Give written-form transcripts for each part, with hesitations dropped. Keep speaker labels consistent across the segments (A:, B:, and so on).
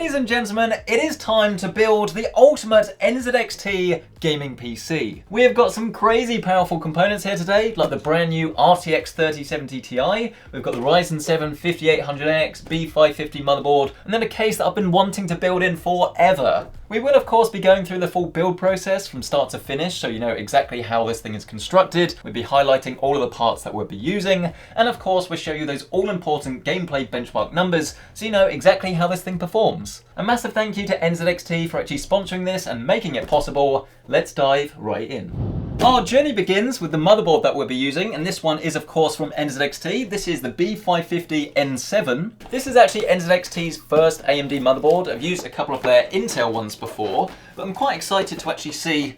A: Ladies and gentlemen, it is time to build the ultimate NZXT gaming PC. We have got some crazy powerful components here today, like the brand new RTX 3070 Ti, we've got the Ryzen 5800X B550 motherboard, and then a case that I've been wanting to build in forever. We will of course be going through the full build process from start to finish, so you know exactly how this thing is constructed. We'll be highlighting all of the parts that we'll be using, and of course we'll show you those all-important gameplay benchmark numbers, so you know exactly how this thing performs. A massive thank you to NZXT for actually sponsoring this and making it possible. Let's dive right in. Our journey begins with the motherboard that we'll be using, and this one is of course from NZXT. This is the B550N7. This is actually NZXT's first AMD motherboard. I've used a couple of their Intel ones before, but I'm quite excited to actually see...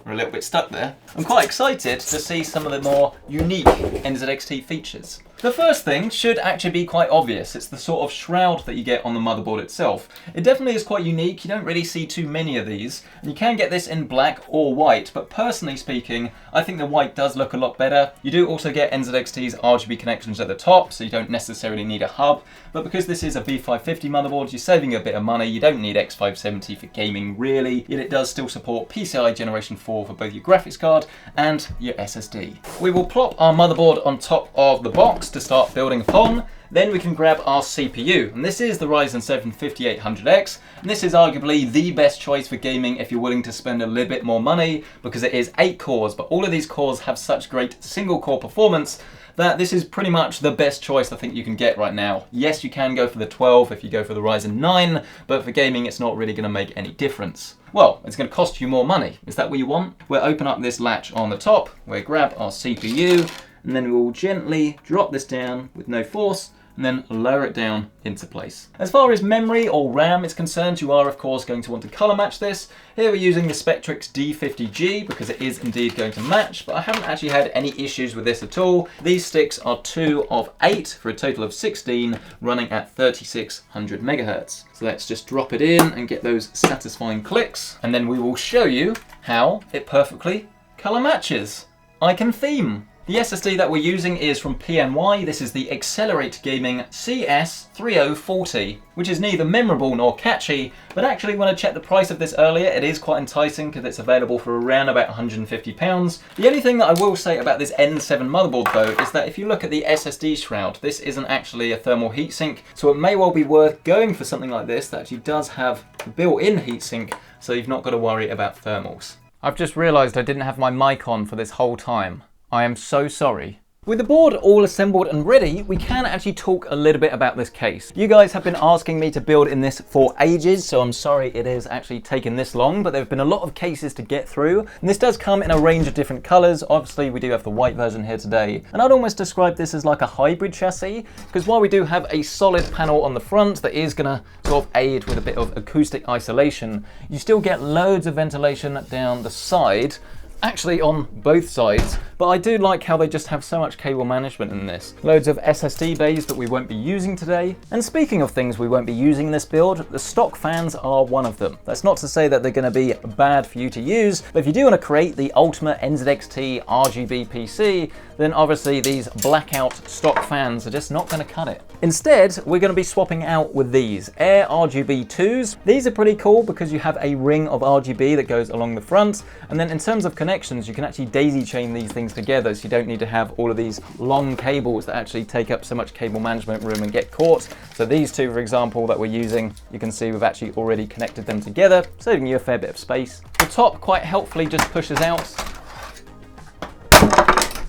A: We're a little bit stuck there. I'm quite excited to see some of the more unique NZXT features. The first thing should actually be quite obvious. It's the sort of shroud that you get on the motherboard itself. It definitely is quite unique. You don't really see too many of these. And you can get this in black or white, but personally speaking, I think the white does look a lot better. You do also get NZXT's RGB connections at the top, so you don't necessarily need a hub. But because this is a B550 motherboard, you're saving a bit of money. You don't need X570 for gaming really, yet it does still support PCI Generation 4 for both your graphics card and your SSD. We will plop our motherboard on top of the box to start building upon. Then we can grab our CPU, and this is the Ryzen 5800X, and this is arguably the best choice for gaming if you're willing to spend a little bit more money, because it is 8 cores, but all of these cores have such great single core performance that this is pretty much the best choice I think you can get right now. Yes, you can go for the 12 if you go for the Ryzen 9, but for gaming it's not really going to make any difference. Well, it's going to cost you more money. Is that what you want? We'll open up this latch on the top, we'll grab our CPU, and then we'll gently drop this down with no force, and then lower it down into place. As far as memory or RAM is concerned, you are of course going to want to color match this. Here we're using the Spectrix D50G because it is indeed going to match, but I haven't actually had any issues with this at all. These sticks are 2 of 8 for a total of 16, running at 3600 megahertz. So let's just drop it in and get those satisfying clicks, and then we will show you how it perfectly color matches. I can theme. The SSD that we're using is from PNY. This is the Accelerate Gaming CS3040, which is neither memorable nor catchy, but actually when I checked the price of this earlier, it is quite enticing because it's available for around about £150. The only thing that I will say about this N7 motherboard though is that if you look at the SSD shroud, this isn't actually a thermal heatsink, so it may well be worth going for something like this that actually does have a built-in heatsink, so you've not got to worry about thermals. I've just realised I didn't have my mic on for this whole time. I am so sorry. With the board all assembled and ready, we can actually talk a little bit about this case. You guys have been asking me to build in this for ages, so I'm sorry it has actually taken this long, but there have been a lot of cases to get through. And this does come in a range of different colors. Obviously, we do have the white version here today. And I'd almost describe this as like a hybrid chassis, because while we do have a solid panel on the front that is gonna sort of aid with a bit of acoustic isolation, you still get loads of ventilation down the side, actually on both sides, but I do like how they just have so much cable management in this. Loads of SSD bays that we won't be using today. And speaking of things we won't be using in this build, the stock fans are one of them. That's not to say that they're going to be bad for you to use, but if you do want to create the ultimate NZXT RGB PC, then obviously these blackout stock fans are just not going to cut it. Instead, we're going to be swapping out with these Air RGB 2s. These are pretty cool because you have a ring of RGB that goes along the front, and then in terms of connections, you can actually daisy chain these things together, so you don't need to have all of these long cables that actually take up so much cable management room and get caught. So these two, for example, that we're using, you can see we've actually already connected them together, saving you a fair bit of space. The top quite helpfully just pushes out.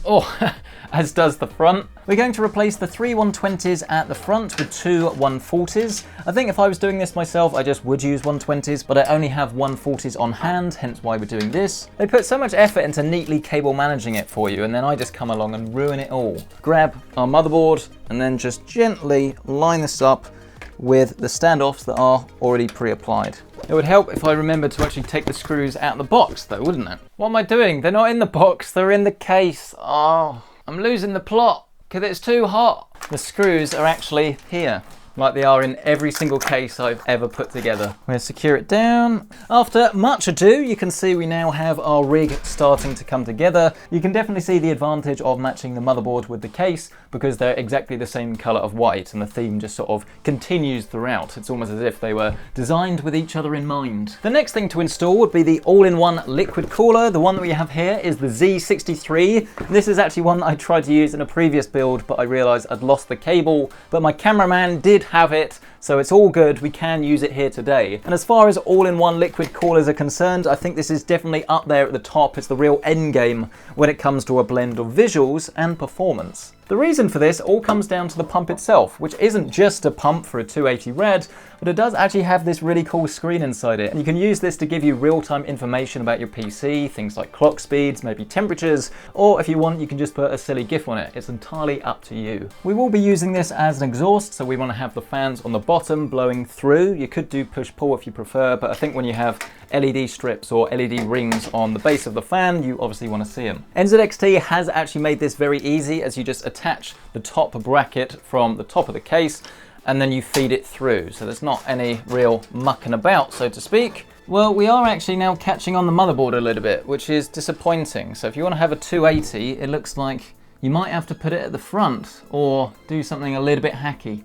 A: Oh, as does the front. We're going to replace the 3 120s at the front with 2 140s. I think if I was doing this myself, I just would use 120s, but I only have 140s on hand, hence why we're doing this. They put so much effort into neatly cable managing it for you, and then I just come along and ruin it all. Grab our motherboard, and then just gently line this up with the standoffs that are already pre-applied. It would help if I remembered to actually take the screws out of the box though, wouldn't it? What am I doing? They're not in the box, they're in the case. Oh, I'm losing the plot because it's too hot. The screws are actually here. like they are in every single case I've ever put together. We'll secure it down. After much ado, you can see we now have our rig starting to come together. You can definitely see the advantage of matching the motherboard with the case because they're exactly the same color of white and the theme just sort of continues throughout. It's almost as if they were designed with each other in mind. The next thing to install would be the all-in-one liquid cooler. The one that we have here is the Z63. This is actually one that I tried to use in a previous build, but I realized I'd lost the cable, but my cameraman did have it, so it's all good. We can use it here today. And as far as all-in-one liquid coolers are concerned, I think this is definitely up there at the top. It's the real end game when it comes to a blend of visuals and performance. The reason for this all comes down to the pump itself, which isn't just a pump for a 280 Red, but it does actually have this really cool screen inside it. And you can use this to give you real-time information about your PC, things like clock speeds, maybe temperatures, or if you want, you can just put a silly GIF on it. It's entirely up to you. We will be using this as an exhaust, so we want to have the fans on the bottom blowing through. You could do push-pull if you prefer, but I think when you have LED strips or LED rings on the base of the fan, you obviously want to see them. NZXT has actually made this very easy, as you just attach the top bracket from the top of the case and then you feed it through. So there's not any real mucking about, so to speak. Well, we are actually now catching on the motherboard a little bit, which is disappointing. So if you want to have a 280, it looks like you might have to put it at the front or do something a little bit hacky.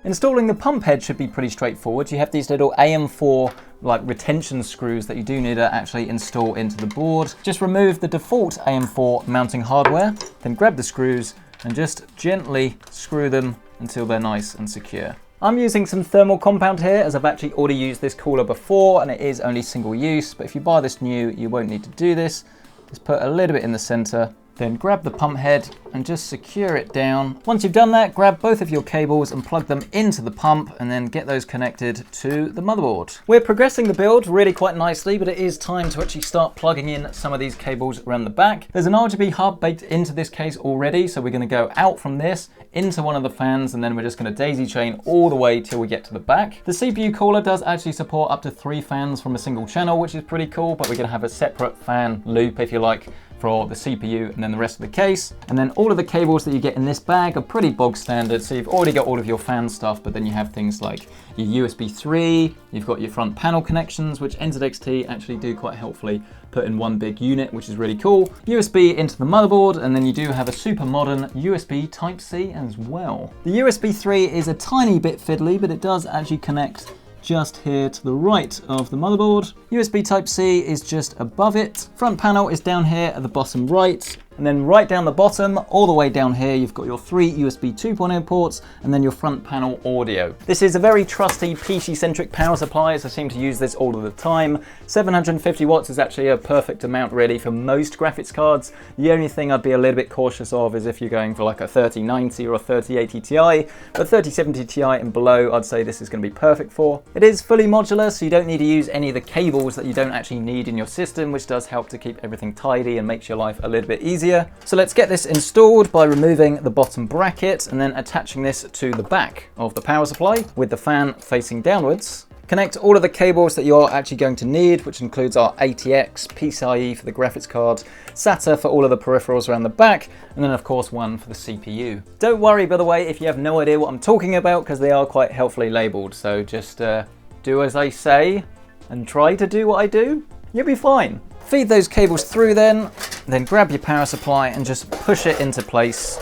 A: Installing the pump head should be pretty straightforward. You have these little AM4 like retention screws that you do need to actually install into the board. Just remove the default AM4 mounting hardware, then grab the screws and just gently screw them until they're nice and secure. I'm using some thermal compound here as I've actually already used this cooler before and it is only single use, but if you buy this new, you won't need to do this. Just put a little bit in the center, then grab the pump head and just secure it down. Once you've done that, grab both of your cables and plug them into the pump and then get those connected to the motherboard. We're progressing the build really quite nicely, but it is time to actually start plugging in some of these cables around the back. There's an RGB hub baked into this case already, so we're going to go out from this into one of the fans and then we're just going to daisy chain all the way till we get to the back. The CPU cooler does actually support up to 3 fans from a single channel, which is pretty cool, but we're going to have a separate fan loop, if you like, for the CPU and then the rest of the case. And then all of the cables that you get in this bag are pretty bog standard. So you've already got all of your fan stuff, but then you have things like your USB 3, you've got your front panel connections, which NZXT actually do quite helpfully put in one big unit, which is really cool. USB into the motherboard, and then you do have a super modern USB Type-C as well. The USB 3 is a tiny bit fiddly, but it does actually connect just here to the right of the motherboard. USB Type-C is just above it. Front panel is down here at the bottom right. And then right down the bottom, all the way down here, you've got your 3 USB 2.0 ports and then your front panel audio. This is a very trusty PC Centric power supply, as I seem to use this all of the time. 750 watts is actually a perfect amount really for most graphics cards. The only thing I'd be a little bit cautious of is if you're going for like a 3090 or a 3080 Ti, but 3070 Ti and below, I'd say this is going to be perfect for. It is fully modular, so you don't need to use any of the cables that you don't actually need in your system, which does help to keep everything tidy and makes your life a little bit easier. So let's get this installed by removing the bottom bracket and then attaching this to the back of the power supply with the fan facing downwards. Connect all of the cables that you're actually going to need, which includes our ATX, PCIe for the graphics card, SATA for all of the peripherals around the back, and then of course one for the CPU. Don't worry, by the way, if you have no idea what I'm talking about, because they are quite helpfully labeled. So just do as I say and try to do what I do. You'll be fine. Feed those cables through then grab your power supply and just push it into place.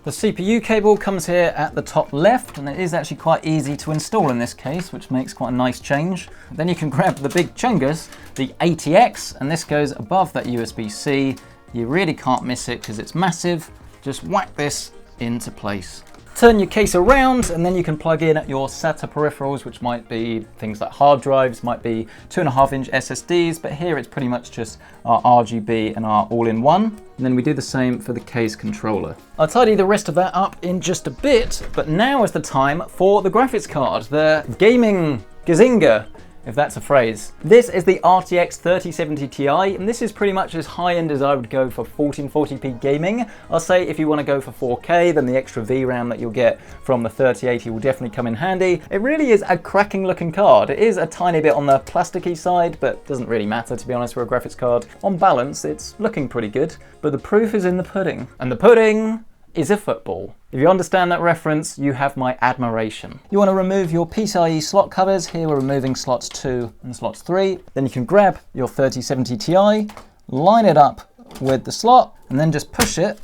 A: The CPU cable comes here at the top left, and it is actually quite easy to install in this case, which makes quite a nice change. Then you can grab the big chungus, the ATX, and this goes above that USB-C. You really can't miss it because it's massive. Just whack this into place. Turn your case around and then you can plug in your SATA peripherals, which might be things like hard drives, might be 2.5-inch SSDs, but here it's pretty much just our RGB and our all-in-one. And then we do the same for the case controller. I'll tidy the rest of that up in just a bit, but now is the time for the graphics card, the gaming Gazinga if that's a phrase. This is the RTX 3070 Ti, and this is pretty much as high-end as I would go for 1440p gaming. I'll say if you want to go for 4K, then the extra VRAM that you'll get from the 3080 will definitely come in handy. It really is a cracking looking card. It is a tiny bit on the plasticky side, but doesn't really matter, to be honest, for a graphics card. On balance, it's looking pretty good, but the proof is in the pudding. And the pudding is a football. If you understand that reference, you have my admiration. You want to remove your PCIe slot covers. Here we're removing slots 2 and slots 3. Then you can grab your 3070 Ti, line it up with the slot, and then just push it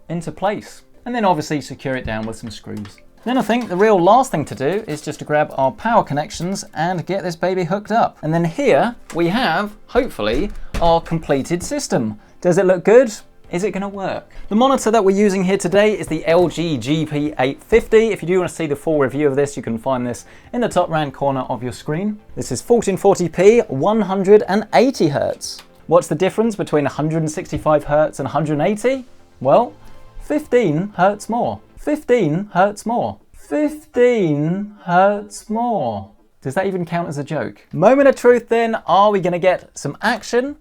A: into place. And then obviously secure it down with some screws. Then I think the real last thing to do is just to grab our power connections and get this baby hooked up. And then here we have, hopefully, our completed system. Does it look good? Is it going to work? The monitor that we're using here today is the LG GP850. If you do want to see the full review of this, you can find this in the top right corner of your screen. This is 1440p, 180 Hz. What's the difference between 165 Hz and 180? Well, 15 Hz more. 15 Hz more. 15 Hz more. Does that even count as a joke? Moment of truth then, are we going to get some action?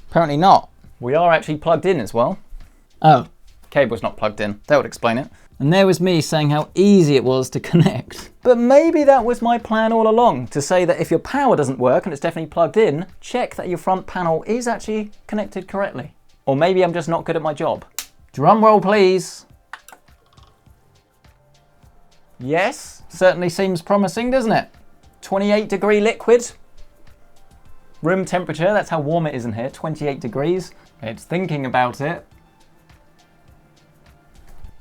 A: Apparently not. We are actually plugged in as well. Oh, cable's not plugged in. That would explain it. And there was me saying how easy it was to connect. But maybe that was my plan all along, to say that if your power doesn't work and it's definitely plugged in, check that your front panel is actually connected correctly. Or maybe I'm just not good at my job. Drum roll, please. Yes, certainly seems promising, doesn't it? 28-degree liquid. Room temperature, that's how warm it is in here, 28 degrees. It's thinking about it.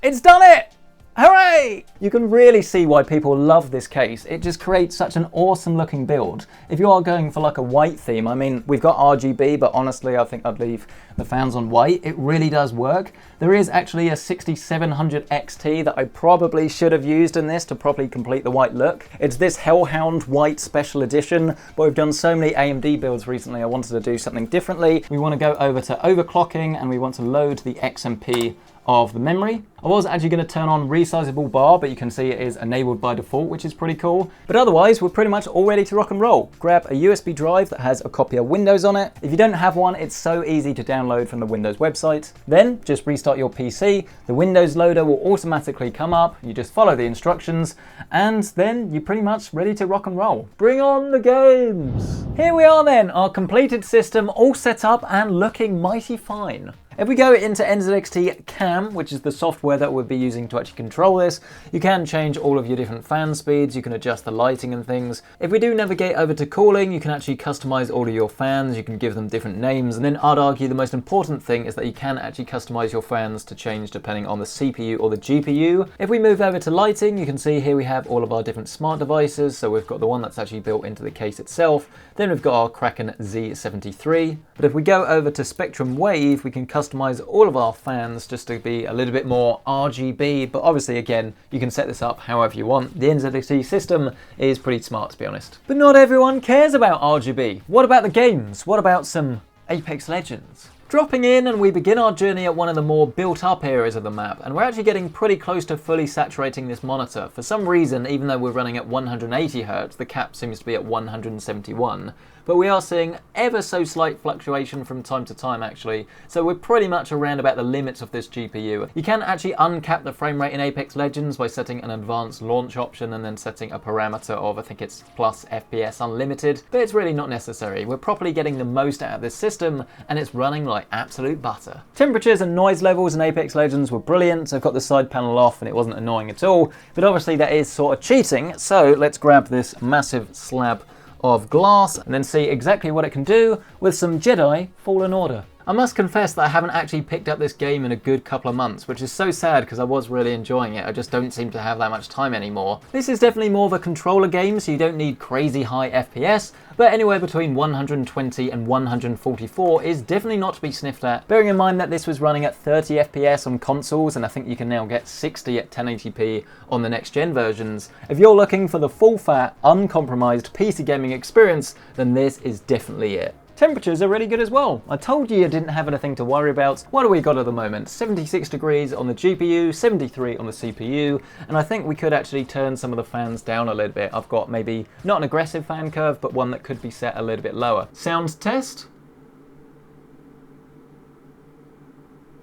A: It's done it! Hooray! You can really see why people love this case. It just creates such an awesome looking build. If you are going for like a white theme, I mean, we've got RGB, but honestly, I think I'd leave the fans on white. It really does work. There is actually a 6700XT that I probably should have used in this to properly complete the white look. It's this Hellhound White Special Edition, but we've done so many AMD builds recently, I wanted to do something differently. We want to go over to overclocking and we want to load the XMP of the memory. I was actually going to turn on resizable bar, but you can see it is enabled by default, which is pretty cool. But otherwise, we're pretty much all ready to rock and roll. Grab a USB drive that has a copy of Windows on it. If you don't have one, it's so easy to download from the Windows website. Then just restart your PC. The Windows loader will automatically come up. You just follow the instructions, and then you're pretty much ready to rock and roll. Bring on the games. Here we are then, our completed system all set up and looking mighty fine. If we go into NZXT Cam, which is the software that we'll be using to actually control this, you can change all of your different fan speeds, you can adjust the lighting and things. If we do navigate over to cooling, you can actually customize all of your fans, you can give them different names, and then I'd argue the most important thing is that you can actually customize your fans to change depending on the CPU or the GPU. If we move over to lighting, you can see here we have all of our different smart devices, so we've got the one that's actually built into the case itself, then we've got our Kraken Z73. But if we go over to Spectrum Wave, we can customize all of our fans just to be a little bit more RGB, but obviously again, you can set this up however you want. The NZXT system is pretty smart, to be honest. But not everyone cares about RGB. What about the games? What about some Apex Legends? Dropping in, and we begin our journey at one of the more built up areas of the map, and we're actually getting pretty close to fully saturating this monitor. For some reason, even though we're running at 180 Hz, the cap seems to be at 171. But we are seeing ever so slight fluctuation from time to time actually, so we're pretty much around about the limits of this GPU. You can actually uncap the frame rate in Apex Legends by setting an advanced launch option and then setting a parameter of, I think it's plus FPS unlimited, but it's really not necessary. We're properly getting the most out of this system and it's running like absolute butter. Temperatures and noise levels in Apex Legends were brilliant. I've got the side panel off and it wasn't annoying at all, but obviously that is sort of cheating, so let's grab this massive slab of glass and then see exactly what it can do with some Jedi Fallen Order. I must confess that I haven't actually picked up this game in a good couple of months, which is so sad because I was really enjoying it. I just don't seem to have that much time anymore. This is definitely more of a controller game, so you don't need crazy high FPS, but anywhere between 120 and 144 is definitely not to be sniffed at. Bearing in mind that this was running at 30 FPS on consoles, and I think you can now get 60 at 1080p on the next gen versions. If you're looking for the full fat, uncompromised PC gaming experience, then this is definitely it. Temperatures are really good as well. I told you didn't have anything to worry about. What do we got at the moment? 76 degrees on the GPU, 73 on the CPU, and I think we could actually turn some of the fans down a little bit. I've got maybe not an aggressive fan curve, but one that could be set a little bit lower. Sound test?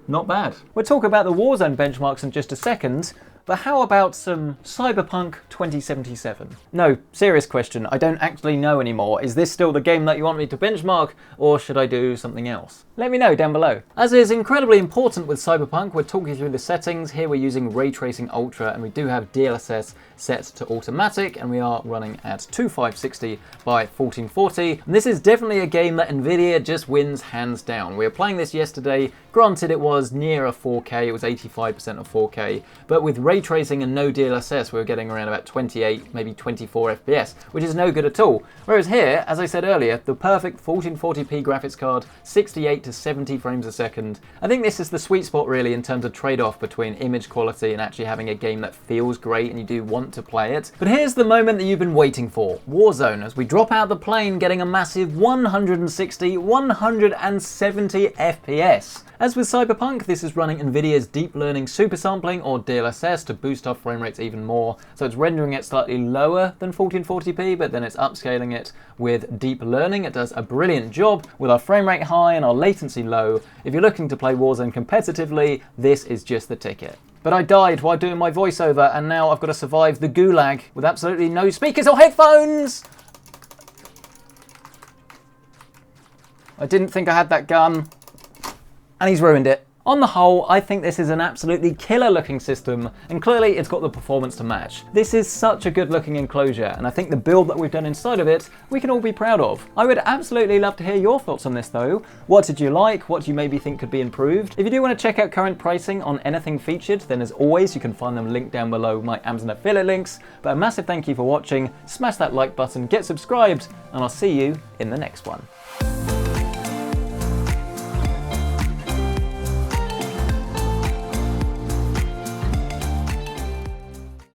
A: Not bad. We'll talk about the Warzone benchmarks in just a second, but how about some Cyberpunk 2077? No, serious question. I don't actually know anymore. Is this still the game that you want me to benchmark, or should I do something else? Let me know down below. As is incredibly important with Cyberpunk, we're talking through the settings. Here we're using Ray Tracing Ultra, and we do have DLSS set to automatic, and we are running at 2560 by 1440. And this is definitely a game that Nvidia just wins hands down. We were playing this yesterday. Granted, it was near a 4K, it was 85% of 4K, but with ray tracing and no DLSS, we were getting around about 28, maybe 24 FPS, which is no good at all. Whereas here, as I said earlier, the perfect 1440p graphics card, 68 to 70 frames a second. I think this is the sweet spot really in terms of trade-off between image quality and actually having a game that feels great and you do want to play it. But here's the moment that you've been waiting for. Warzone, as we drop out the plane, getting a massive 160, 170 FPS. As with Cyberpunk, this is running Nvidia's Deep Learning Super Sampling, or DLSS, to boost our frame rates even more. So it's rendering it slightly lower than 1440p, but then it's upscaling it with Deep Learning. It does a brilliant job with our frame rate high and our latency low. If you're looking to play Warzone competitively, this is just the ticket. But I died while doing my voiceover, and now I've got to survive the gulag with absolutely no speakers or headphones! I didn't think I had that gun. And he's ruined it. On the whole, I think this is an absolutely killer looking system, and clearly it's got the performance to match. This is such a good looking enclosure, and I think the build that we've done inside of it, we can all be proud of. I would absolutely love to hear your thoughts on this though. What did you like? What do you maybe think could be improved? If you do want to check out current pricing on anything featured, then as always, you can find them linked down below with my Amazon affiliate links. But a massive thank you for watching, smash that like button, get subscribed, and I'll see you in the next one.